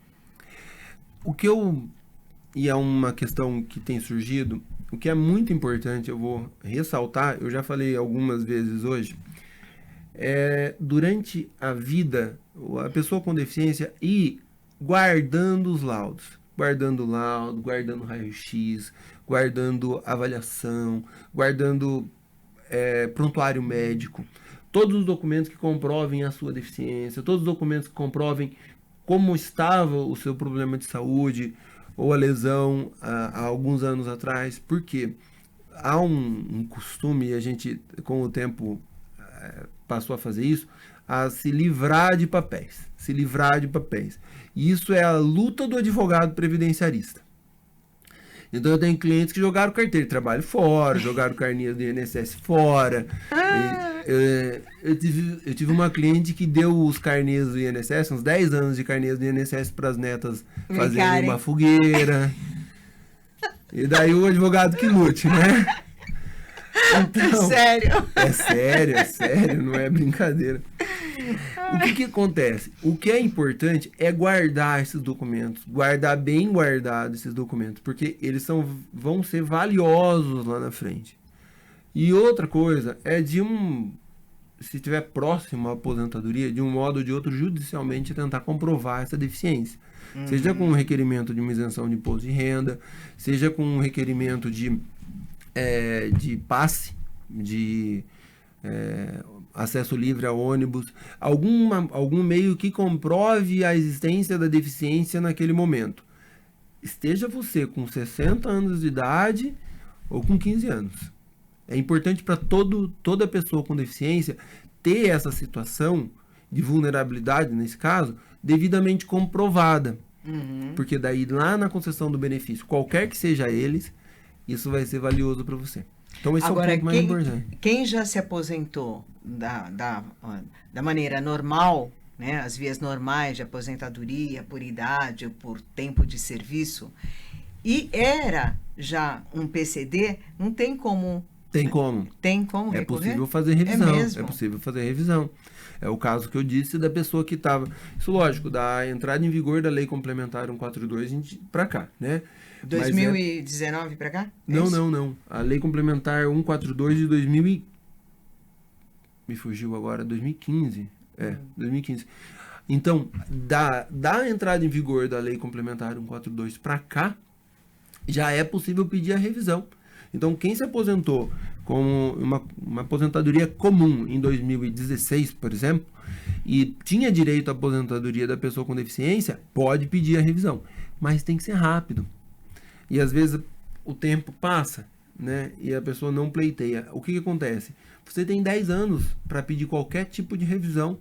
E é uma questão que tem surgido, o que é muito importante, eu vou ressaltar, eu já falei algumas vezes hoje, durante a vida, a pessoa com deficiência ir guardando os laudos. Guardando laudo, guardando raio-x, guardando avaliação, guardando prontuário médico. Todos os documentos que comprovem a sua deficiência, todos os documentos que comprovem como estava o seu problema de saúde ou a lesão há alguns anos atrás. Porque há um costume, e a gente com o tempo passou a fazer isso, a se livrar de papéis. Se livrar de papéis. E isso é a luta do advogado previdenciarista. Então eu tenho clientes que jogaram carteira de trabalho fora, jogaram carnês do INSS fora. Eu tive uma cliente que deu os carnês do INSS, uns 10 anos de carnês do INSS para as netas fazerem uma fogueira. E daí o advogado que lute, né? Então, é sério, não é brincadeira. O que acontece? O que é importante é guardar esses documentos, guardar bem guardado esses documentos, porque eles vão ser valiosos lá na frente. E outra coisa é se estiver próximo à aposentadoria, de um modo ou de outro, judicialmente tentar comprovar essa deficiência. Seja com um requerimento de uma isenção de imposto de renda, seja com um requerimento de passe, de acesso livre a ônibus, algum meio que comprove a existência da deficiência naquele momento. Esteja você com 60 anos de idade ou com 15 anos. É importante para toda pessoa com deficiência ter essa situação de vulnerabilidade, nesse caso, devidamente comprovada. Porque daí, lá na concessão do benefício, qualquer que seja eles, isso vai ser valioso para você. Então, esse agora, é o ponto mais importante. Quem já se aposentou da maneira normal, né, as vias normais de aposentadoria, por idade ou por tempo de serviço, e era já um PCD, não tem como... Tem como. Tem como recorrer? É possível fazer revisão. É mesmo? É possível fazer revisão. É o caso que eu disse da pessoa que estava... Isso, lógico, da entrada em vigor da Lei Complementar 142 para cá, né? 2019 para cá? Não. A Lei Complementar 142 de 2000 me fugiu agora, 2015. 2015. Então, da entrada em vigor da Lei Complementar 142 para cá, já é possível pedir a revisão. Então, quem se aposentou com uma aposentadoria comum em 2016, por exemplo, e tinha direito à aposentadoria da pessoa com deficiência, pode pedir a revisão. Mas tem que ser rápido. E às vezes o tempo passa, né? E a pessoa não pleiteia. O que acontece? Você tem 10 anos para pedir qualquer tipo de revisão.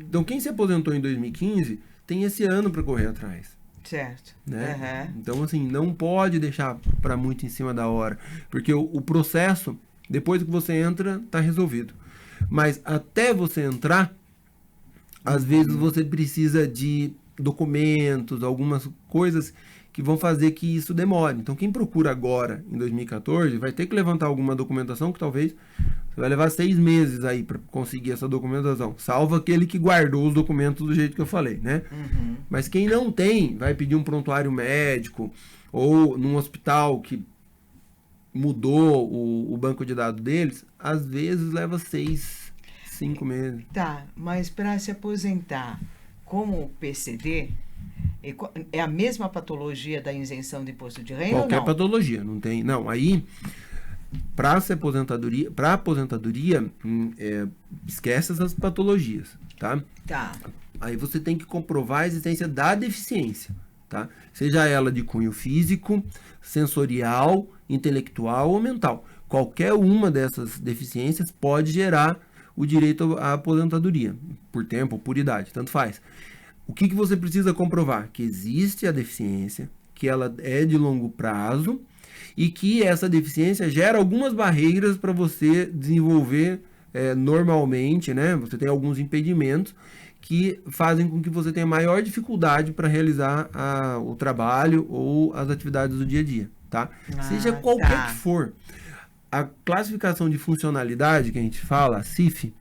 Então, quem se aposentou em 2015 tem esse ano para correr atrás. Certo. Né? Então, assim, não pode deixar para muito em cima da hora. Porque o processo, depois que você entra, está resolvido. Mas até você entrar, às vezes você precisa de documentos, algumas coisas que vão fazer que isso demore. Então, quem procura agora, em 2014, vai ter que levantar alguma documentação que talvez você vai levar 6 meses aí para conseguir essa documentação. Salvo aquele que guardou os documentos do jeito que eu falei, né? Mas quem não tem, vai pedir um prontuário médico ou num hospital que mudou o banco de dados deles, às vezes leva 6, 5 meses. Tá, mas para se aposentar como PCD, é a mesma patologia da isenção de imposto de renda Qualquer ou não? patologia, não tem. Não, aí para aposentadoria, esquece essas patologias, tá? Tá. Aí você tem que comprovar a existência da deficiência, tá? Seja ela de cunho físico, sensorial, intelectual ou mental. Qualquer uma dessas deficiências pode gerar o direito à aposentadoria, por tempo ou por idade, tanto faz. O que você precisa comprovar? Que existe a deficiência, que ela é de longo prazo e que essa deficiência gera algumas barreiras para você desenvolver normalmente, né? Você tem alguns impedimentos que fazem com que você tenha maior dificuldade para realizar o trabalho ou as atividades do dia a dia, tá? Seja qualquer que for. A classificação de funcionalidade que a gente fala, a CIF,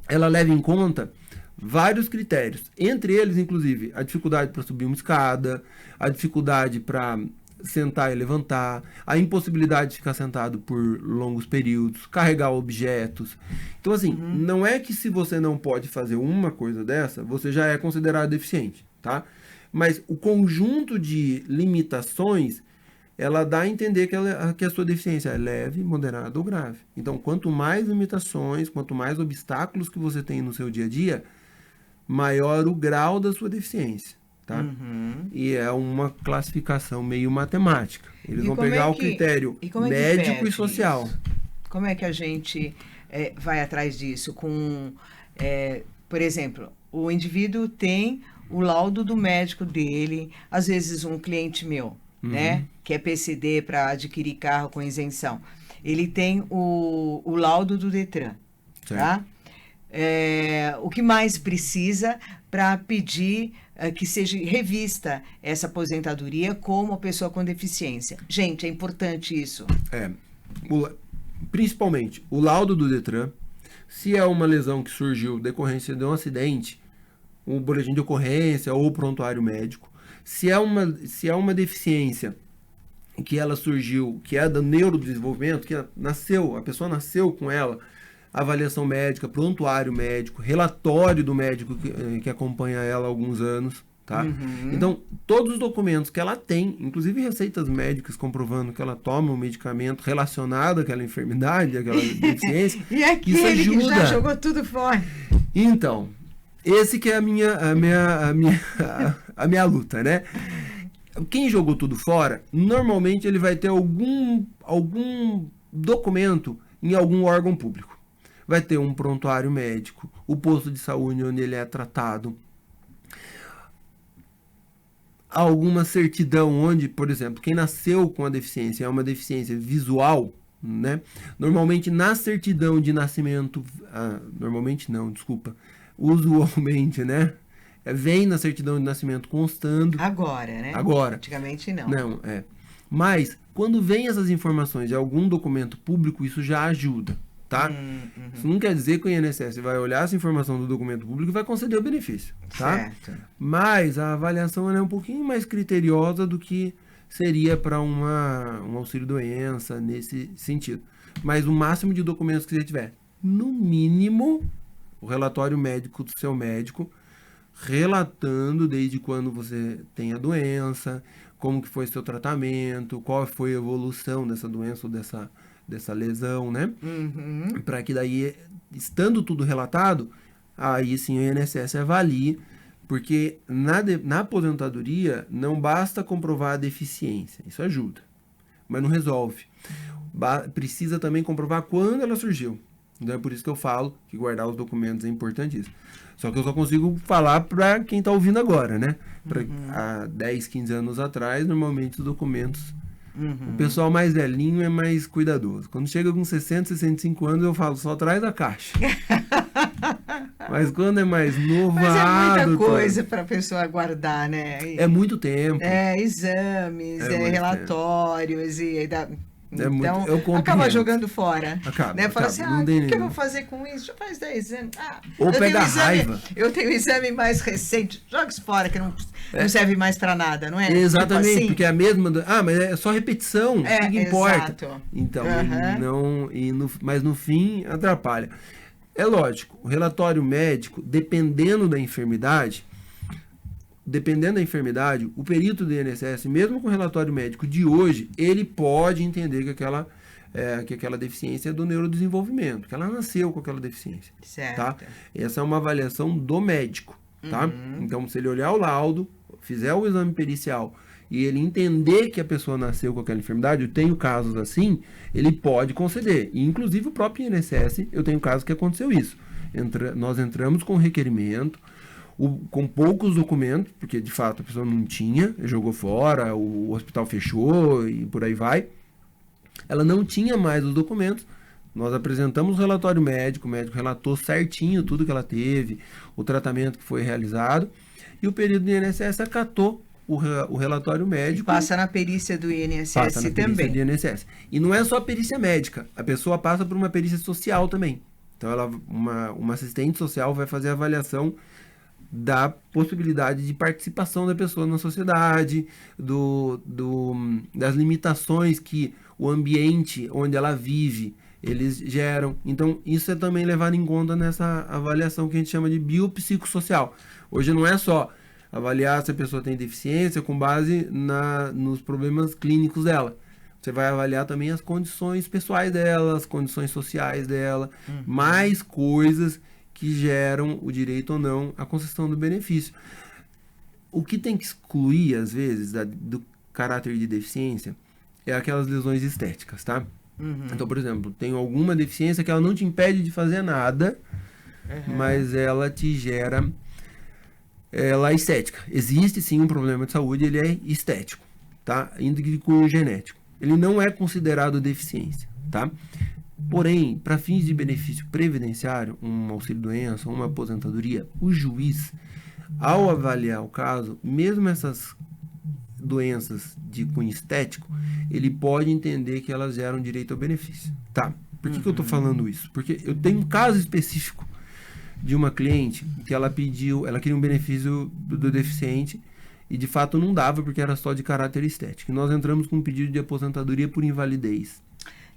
ela leva em conta vários critérios. Entre eles, inclusive, a dificuldade para subir uma escada, a dificuldade para sentar e levantar, a impossibilidade de ficar sentado por longos períodos, carregar objetos. Então, assim, não é que se você não pode fazer uma coisa dessa, você já é considerado deficiente, tá? Mas o conjunto de limitações, ela dá a entender que a sua deficiência é leve, moderada ou grave. Então, quanto mais limitações, quanto mais obstáculos que você tem no seu dia a dia, maior o grau da sua deficiência. Tá? E é uma classificação meio matemática. Eles vão pegar o critério médico e social. Isso? Como é que a gente vai atrás disso? Por exemplo, o indivíduo tem o laudo do médico dele, às vezes um cliente meu, né, que é PCD para adquirir carro com isenção. Ele tem o laudo do Detran, tá? O que mais precisa para pedir que seja revista essa aposentadoria como pessoa com deficiência? Gente, é importante isso. Principalmente o laudo do Detran, se é uma lesão que surgiu decorrência de um acidente, o boletim de ocorrência ou o prontuário médico. Se é uma deficiência que ela surgiu, que é do neurodesenvolvimento, que a pessoa nasceu com ela, avaliação médica, prontuário médico, relatório do médico que acompanha ela há alguns anos, tá? Então, todos os documentos que ela tem, inclusive receitas médicas comprovando que ela toma um medicamento relacionado àquela enfermidade, àquela deficiência, e aquele isso ajuda. Que já jogou tudo fora. Então, esse que é a minha luta, né? Quem jogou tudo fora, normalmente ele vai ter algum documento em algum órgão público. Vai ter um prontuário médico, o posto de saúde onde ele é tratado, alguma certidão onde, por exemplo, quem nasceu com a deficiência é uma deficiência visual, né? Normalmente na certidão de nascimento, usualmente, né? Vem na certidão de nascimento constando. Agora, né? Agora. Antigamente não. Não, Mas, quando vem essas informações de algum documento público, isso já ajuda, tá? Isso não quer dizer que o INSS vai olhar essa informação do documento público e vai conceder o benefício, tá? Certo. Mas a avaliação é um pouquinho mais criteriosa do que seria para um auxílio-doença nesse sentido. Mas o máximo de documentos que você tiver, no mínimo, o relatório médico do seu médico, relatando desde quando você tem a doença, como que foi seu tratamento, qual foi a evolução dessa doença ou dessa lesão, né? Para que daí, estando tudo relatado, aí sim o INSS avalie, porque na aposentadoria não basta comprovar a deficiência, isso ajuda, mas não resolve. Precisa também comprovar quando ela surgiu. Então é por isso que eu falo que guardar os documentos é importantíssimo. Só que eu só consigo falar para quem está ouvindo agora, né? Há 10, 15 anos atrás, normalmente os documentos... O pessoal mais velhinho é mais cuidadoso. Quando chega com 60, 65 anos, eu falo, só traz a caixa. Mas quando é mais novo... Mas é muita coisa para a pessoa guardar, né? É muito tempo. Exames, relatórios e... Então, eu acaba jogando fora. Acaba. Né? Fala assim, o que eu vou fazer com isso? Já faz 10 anos. Ou pega raiva. Eu tenho um exame mais recente. Joga isso fora, que não serve mais para nada, não é? Exatamente, tipo assim. porque é a mesma... mas é só repetição, o que importa? Exato. Então, mas no fim, atrapalha. É lógico, o relatório médico, dependendo da enfermidade, o perito do INSS, mesmo com o relatório médico de hoje, ele pode entender que aquela deficiência é do neurodesenvolvimento, que ela nasceu com aquela deficiência. Certo. Tá? Essa é uma avaliação do médico. Tá? Então, se ele olhar o laudo, fizer o exame pericial e ele entender que a pessoa nasceu com aquela enfermidade, eu tenho casos assim, ele pode conceder. E, inclusive, o próprio INSS, eu tenho casos que aconteceu isso. Nós entramos com requerimento, com poucos documentos, porque de fato a pessoa não tinha, jogou fora, o hospital fechou e por aí vai. Ela não tinha mais os documentos. Nós apresentamos o relatório médico, o médico relatou certinho tudo que ela teve, o tratamento que foi realizado, e o perito do INSS acatou o relatório médico. Passa na perícia do INSS passa na também. Perícia do INSS. E não é só a perícia médica, a pessoa passa por uma perícia social também. Então, uma assistente social vai fazer a avaliação da possibilidade de participação da pessoa na sociedade, das limitações que o ambiente onde ela vive, eles geram. Então, isso é também levado em conta nessa avaliação que a gente chama de biopsicossocial. Hoje não é só avaliar se a pessoa tem deficiência com base nos problemas clínicos dela. Você vai avaliar também as condições pessoais dela, as condições sociais dela, mais coisas que geram o direito ou não à concessão do benefício. O que tem que excluir, às vezes, do caráter de deficiência é aquelas lesões estéticas, tá? Então, por exemplo, tem alguma deficiência que ela não te impede de fazer nada, mas ela te gera a estética. Existe sim um problema de saúde, ele é estético, tá? Ainda que com genético. Ele não é considerado deficiência, tá? Porém, para fins de benefício previdenciário, um auxílio-doença, uma aposentadoria, o juiz, ao avaliar o caso, mesmo essas doenças de cunho estético, ele pode entender que elas geram direito ao benefício. Tá? Por que eu estou falando isso? Porque eu tenho um caso específico de uma cliente que ela queria um benefício do deficiente e de fato não dava porque era só de caráter estético. E nós entramos com um pedido de aposentadoria por invalidez.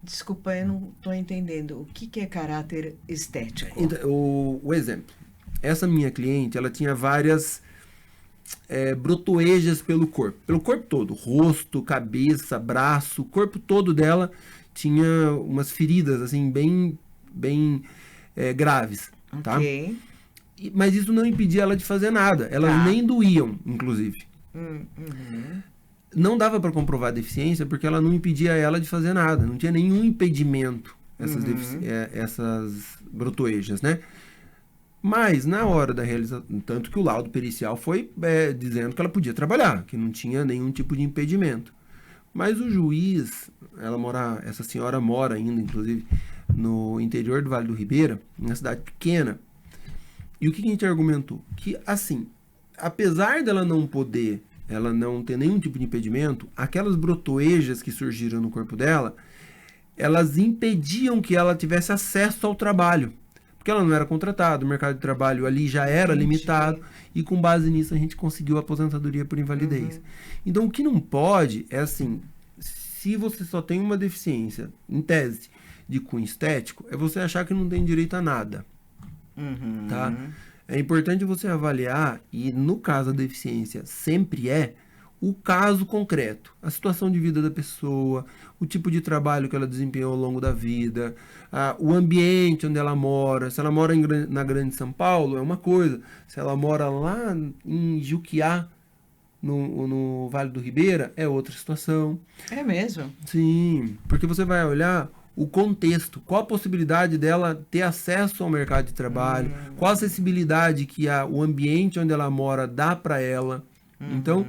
Desculpa, eu não estou entendendo. O que é caráter estético? Então, o exemplo. Essa minha cliente, ela tinha várias brotoejas pelo corpo todo. Rosto, cabeça, braço, o corpo todo dela tinha umas feridas, assim, bem graves. Tá? Ok. Mas isso não impedia ela de fazer nada. Elas nem doíam, inclusive. Não dava para comprovar a deficiência porque ela não impedia ela de fazer nada. Não tinha nenhum impedimento, essas brotoejas, né? Mas, na hora da realização, tanto que o laudo pericial foi dizendo que ela podia trabalhar, que não tinha nenhum tipo de impedimento. Mas o juiz, essa senhora mora ainda, inclusive, no interior do Vale do Ribeira, uma cidade pequena. E o que a gente argumentou? Que, assim, apesar dela não ter nenhum tipo de impedimento, aquelas brotoejas que surgiram no corpo dela, elas impediam que ela tivesse acesso ao trabalho. Porque ela não era contratada, o mercado de trabalho ali já era limitado, e com base nisso a gente conseguiu a aposentadoria por invalidez. Então, o que não pode é assim, se você só tem uma deficiência, em tese, de cunho estético, é você achar que não tem direito a nada. Tá? É importante você avaliar, e no caso a deficiência sempre o caso concreto, a situação de vida da pessoa, o tipo de trabalho que ela desempenhou ao longo da vida, o ambiente onde ela mora. Se ela mora na Grande São Paulo, é uma coisa. Se ela mora lá em Juquiá, no Vale do Ribeira, é outra situação. É mesmo? Sim, porque você vai olhar o contexto, qual a possibilidade dela ter acesso ao mercado de trabalho, qual a acessibilidade que o ambiente onde ela mora dá para ela. Então,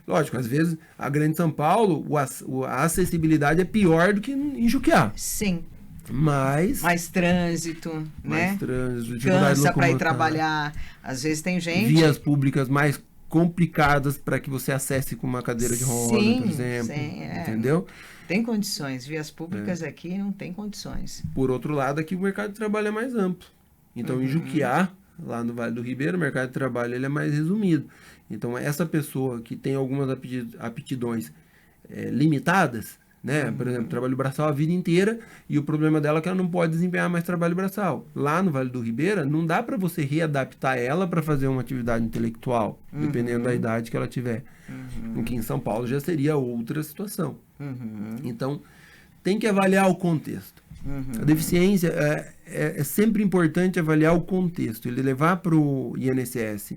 lógico, às vezes a Grande São Paulo, a acessibilidade é pior do que em Juquiá. Sim. Mas mais trânsito, né? Cansa para ir trabalhar. Às vezes tem gente... Vias públicas mais complicadas para que você acesse com uma cadeira de roda, por exemplo. Sim, entendeu? Tem condições. Vias públicas aqui não tem condições. Por outro lado, aqui o mercado de trabalho é mais amplo. Então, em Juquiá, lá no Vale do Ribeira, o mercado de trabalho ele é mais resumido. Então, essa pessoa que tem algumas aptidões limitadas, né? Por exemplo, trabalho braçal a vida inteira, e o problema dela é que ela não pode desempenhar mais trabalho braçal. Lá no Vale do Ribeira, não dá para você readaptar ela para fazer uma atividade intelectual, dependendo da idade que ela tiver. Aqui em São Paulo já seria outra situação. Então, tem que avaliar o contexto. A deficiência é sempre importante avaliar o contexto. Ele levar para o INSS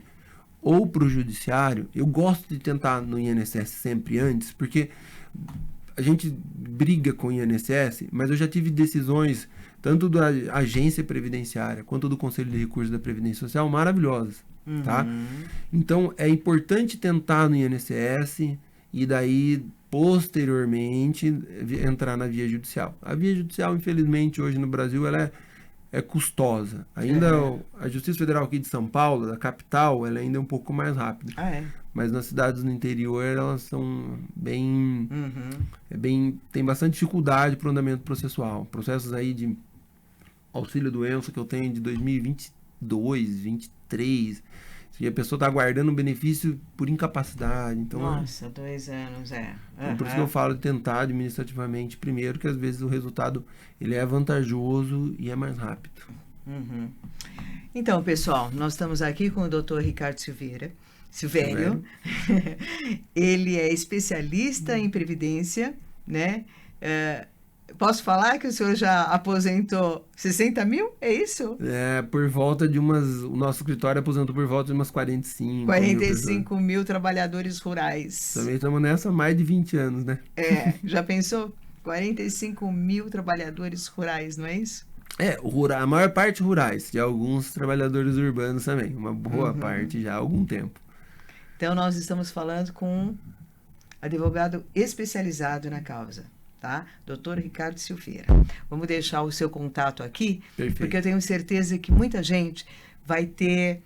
ou para o judiciário. Eu gosto de tentar no INSS sempre antes, porque a gente briga com o INSS, mas eu já tive decisões, tanto da agência previdenciária quanto do Conselho de Recursos da Previdência Social, maravilhosas. Tá? Então, é importante tentar no INSS e daí, posteriormente, entrar na via judicial. A via judicial, infelizmente, hoje no Brasil, ela é custosa. Ainda a Justiça Federal aqui de São Paulo, da capital, ela ainda é um pouco mais rápida. Mas nas cidades no interior, elas são bem... tem bastante dificuldade para o andamento processual. Processos aí de auxílio-doença que eu tenho de 2022, 2023... E a pessoa está aguardando um benefício por incapacidade. Então, nossa, 2 anos, Então, por isso que eu falo de tentar administrativamente primeiro, que às vezes o resultado ele é vantajoso e é mais rápido. Então, pessoal, nós estamos aqui com o Dr. Ricardo Silvério. Ele é especialista em previdência, né? Posso falar que o senhor já aposentou 60 mil? É isso? Por volta de o nosso escritório aposentou por volta de umas 45 mil trabalhadores rurais. Também estamos nessa há mais de 20 anos, né? Já pensou? 45 mil trabalhadores rurais, não é isso? A maior parte rurais, e alguns trabalhadores urbanos também, uma boa parte já há algum tempo. Então, nós estamos falando com um advogado especializado na causa. Tá? Dr. Ricardo Silveira. Vamos deixar o seu contato aqui, porque eu tenho certeza que muita gente vai ter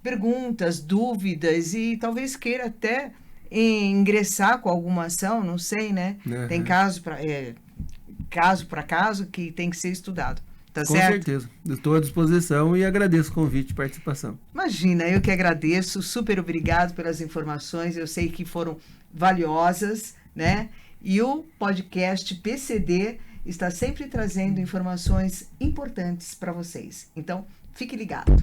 perguntas, dúvidas e talvez queira até ingressar com alguma ação, não sei, né? Tem caso para caso que tem que ser estudado. Tá certo? Com certeza. Estou à disposição e agradeço o convite e participação. Imagina, eu que agradeço. Super obrigado pelas informações. Eu sei que foram valiosas, né? E o podcast PCD está sempre trazendo informações importantes para vocês. Então, fique ligado.